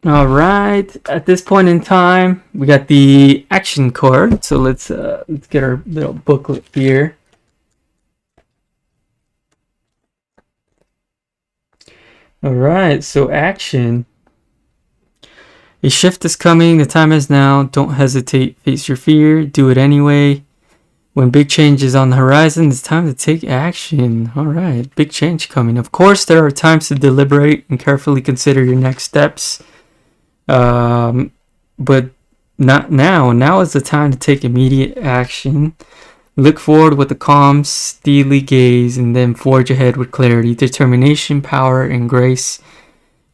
All right, at this point in time, we got the action card. So let's get our little booklet here. All right, so action. A shift is coming. The time is now. Don't hesitate. Face your fear. Do it anyway. When big change is on the horizon, it's time to take action. All right, big change coming. Of course, there are times to deliberate and carefully consider your next steps. But not now. Now is the time to take immediate action. Look forward with a calm, steely gaze, and then forge ahead with clarity, determination, power, and grace.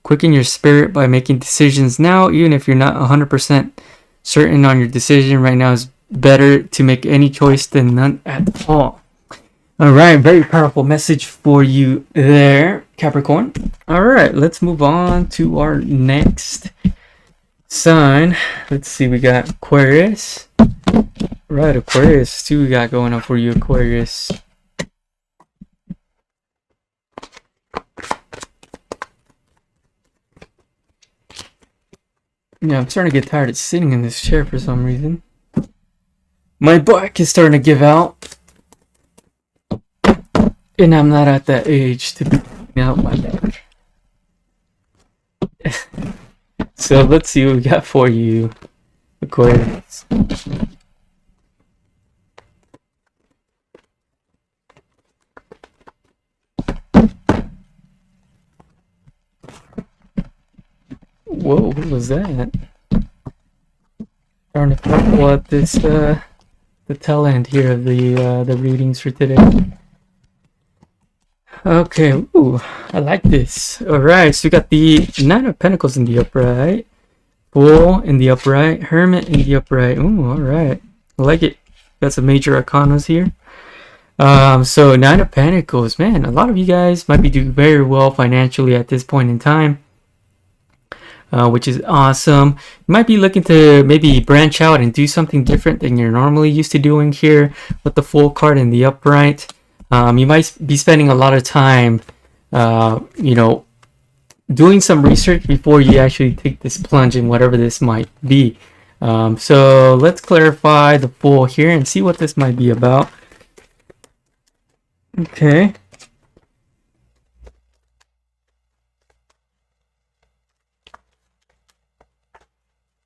Quicken your spirit by making decisions now, even if you're not 100% certain on your decision right now, is better to make any choice than none at all. All right, very powerful message for you there, Capricorn. All right, let's move on to our next sign. Let's see, we got Aquarius. Right, Aquarius, see what we got going on for you, Aquarius. Yeah, I'm starting to get tired of sitting in this chair for some reason. My back is starting to give out. And I'm not at that age to be taking out my back. So let's see what we got for you, Aquarius. Whoa, what was that? Trying to pull out this the tail end here of the readings for today. Okay, ooh, I like this. Alright, so we got the Nine of Pentacles in the upright, Fool in the upright, Hermit in the upright. Ooh, alright. I like it. Got some major arcanas here. So Nine of Pentacles, man, a lot of you guys might be doing very well financially at this point in time. Which is awesome. You might be looking to maybe branch out and do something different than you're normally used to doing here with the Fool card in the upright. You might be spending a lot of time, you know, doing some research before you actually take this plunge in whatever this might be. So let's clarify the Fool here and see what this might be about. Okay.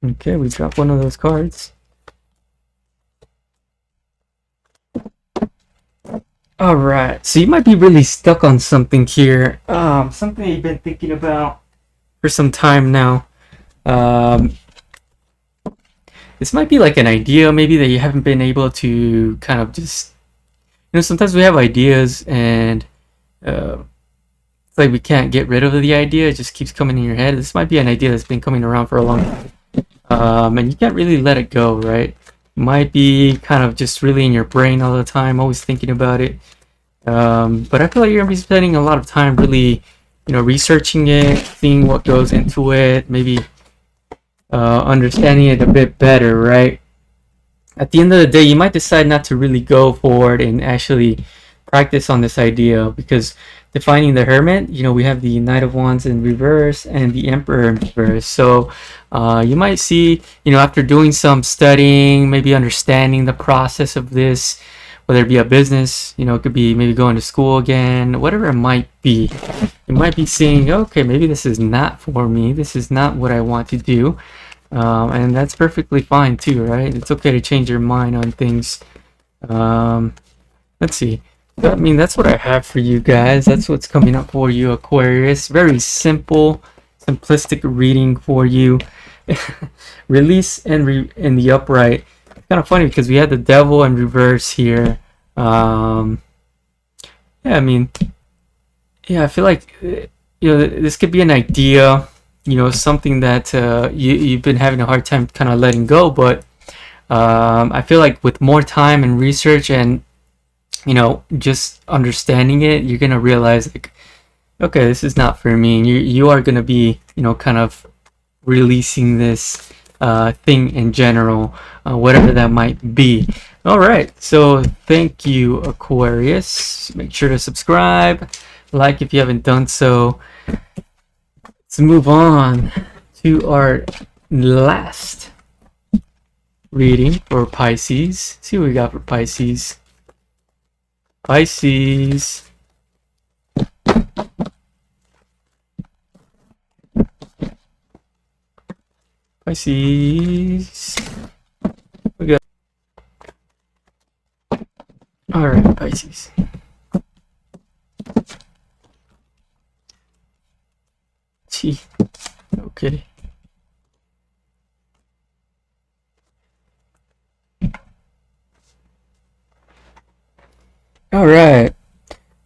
Okay, we dropped one of those cards. Alright, so you might be really stuck on something here. Something you've been thinking about for some time now. This might be like an idea maybe that you haven't been able to kind of just... You know, sometimes we have ideas and it's like we can't get rid of the idea. It just keeps coming in your head. This might be an idea that's been coming around for a long time. And you can't really let it go, right? Might be kind of just really in your brain all the time, always thinking about it. But I feel like you're gonna be spending a lot of time really, you know, researching it, seeing what goes into it, maybe understanding it a bit better, right? At the end of the day, you might decide not to really go forward and actually practice on this idea, because defining the Hermit, you know, we have the Knight of Wands in reverse and the Emperor in reverse. So you might see, you know, after doing some studying, maybe understanding the process of this, whether it be a business, you know, it could be maybe going to school again, whatever it might be, you might be seeing, okay, maybe this is not for me, this is not what I want to do. And that's perfectly fine too, right? It's okay to change your mind on things. Let's see. I mean, that's what I have for you guys. That's what's coming up for you, Aquarius. Very simple, simplistic reading for you. Release and in the upright. It's kind of funny because we had the Devil in reverse here. Yeah, I mean, yeah, I feel like, you know, this could be an idea, you know, something that you've been having a hard time kind of letting go. But I feel like with more time and research and, you know, just understanding it, you're gonna realize, like, okay, this is not for me, and you are gonna be, you know, kind of releasing this thing in general, whatever that might be. All right, so thank you, Aquarius. Make sure to subscribe, like if you haven't done so. Let's move on to our last reading for Pisces. See what we got for Pisces. Pisces. Pisces. We got. All right, Pisces. Gee. Okay. All right,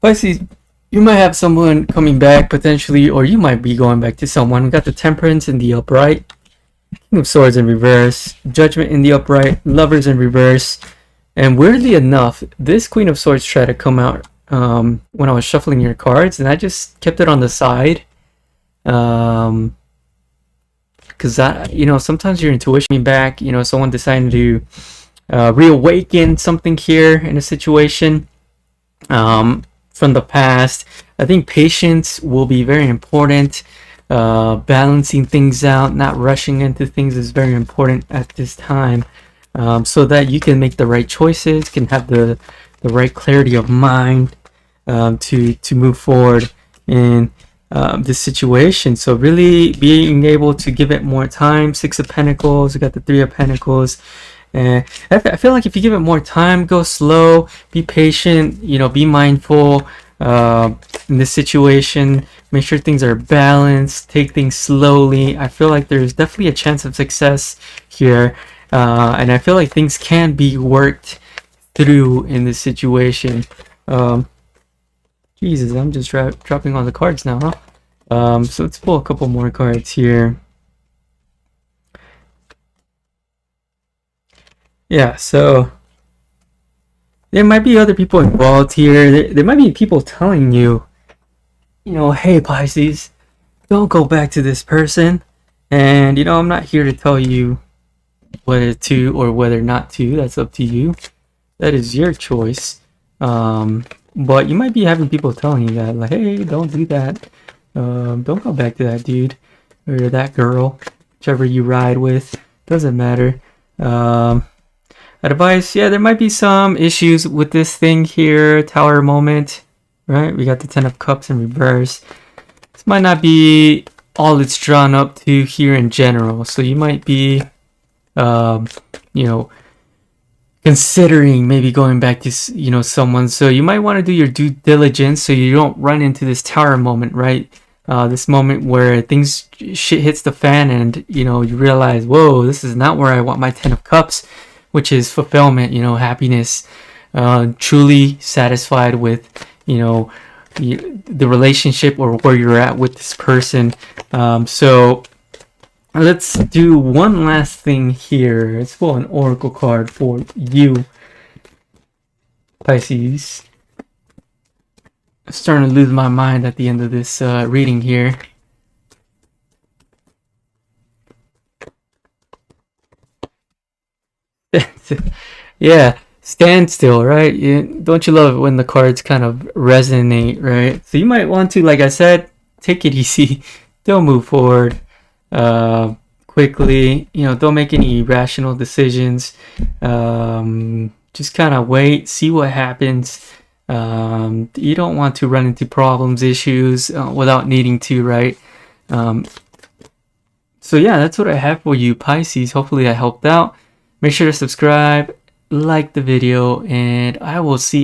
Pisces, you might have someone coming back potentially, or you might be going back to someone. We got the Temperance in the upright. King of Swords in reverse, Judgment in the upright, Lovers in reverse, and weirdly enough, this Queen of Swords tried to come out when I was shuffling your cards, and I just kept it on the side. Because sometimes your intuition back, someone deciding to reawaken something here in a situation from the past. I think patience will be very important. Balancing things out, not rushing into things is very important at this time, so that you can make the right choices, can have the right clarity of mind to move forward in this situation. So really being able to give it more time. Six of Pentacles, we got the Three of Pentacles. And I feel like if you give it more time, go slow, be patient, be mindful in this situation, make sure things are balanced, take things slowly. I feel like there's definitely a chance of success here, and I feel like things can be worked through in this situation. Jesus, I'm just dropping all the cards now, huh? So let's pull a couple more cards here. Yeah, so there might be other people involved here. There might be people telling you, hey Pisces, don't go back to this person. And I'm not here to tell you whether to or whether not to. That's up to you. That is your choice. But you might be having people telling you that, like, hey, don't do that. Don't go back to that dude or that girl, whichever you ride with. Doesn't matter. Advice, yeah, there might be some issues with this thing here. Tower moment, right? We got the Ten of Cups in reverse. This might not be all it's drawn up to here in general. So you might be, considering maybe going back to, someone. So you might want to do your due diligence so you don't run into this tower moment, right? This moment where shit hits the fan and, you realize, whoa, this is not where I want my Ten of Cups, which is fulfillment, happiness, truly satisfied with, the relationship or where you're at with this person. So let's do one last thing here. Let's pull an oracle card for you, Pisces. I'm starting to lose my mind at the end of this reading here. Yeah, stand still, right? Don't you love it when the cards kind of resonate, right? So you might want to, like I said, take it easy. Don't move forward quickly. Don't make any irrational decisions. Just kind of wait, see what happens. You don't want to run into problems, issues without needing to, right? So yeah, that's what I have for you, Pisces. Hopefully I helped out. Make sure to subscribe, like the video, and I will see